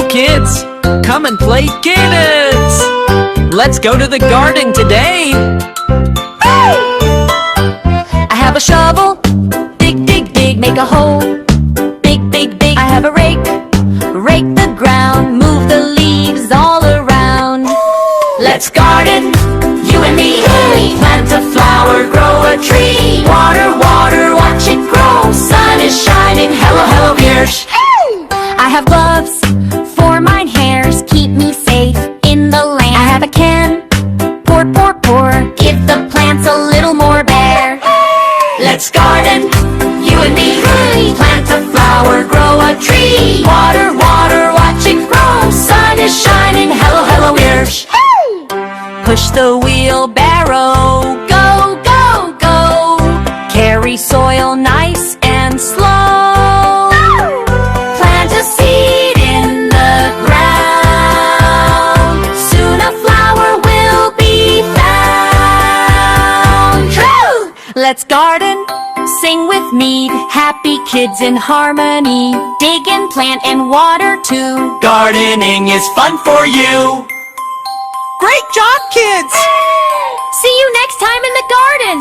kids, come and play kittens. Let's go to the garden today. I have a shovel, dig, dig, dig, make a hole. Big, big, big. I have a rake, rake the ground, move the leaves all around. Let's garden, you and me. Plant a flower, grow a tree. Water, water, watch it grow. Sun is shining, hello, hello, Kirsch. I have gloves for mine hairs, keep me safe in the land. I have a can, pour, pour, pour, give the plants a little more bare. Let's garden, you and me. Plant a flower, grow a tree. Water, water, watch it grow. Sun is shining, hello, hello, Kirsch. Push the wheelbarrow, go, go, go. Carry soil nice and slow. Plant a seed in the ground. Soon a flower will be found. True! Let's garden, sing with me. Happy kids in harmony. Dig and plant and water too. Gardening is fun for you. Great job, kids! See you next time in the garden.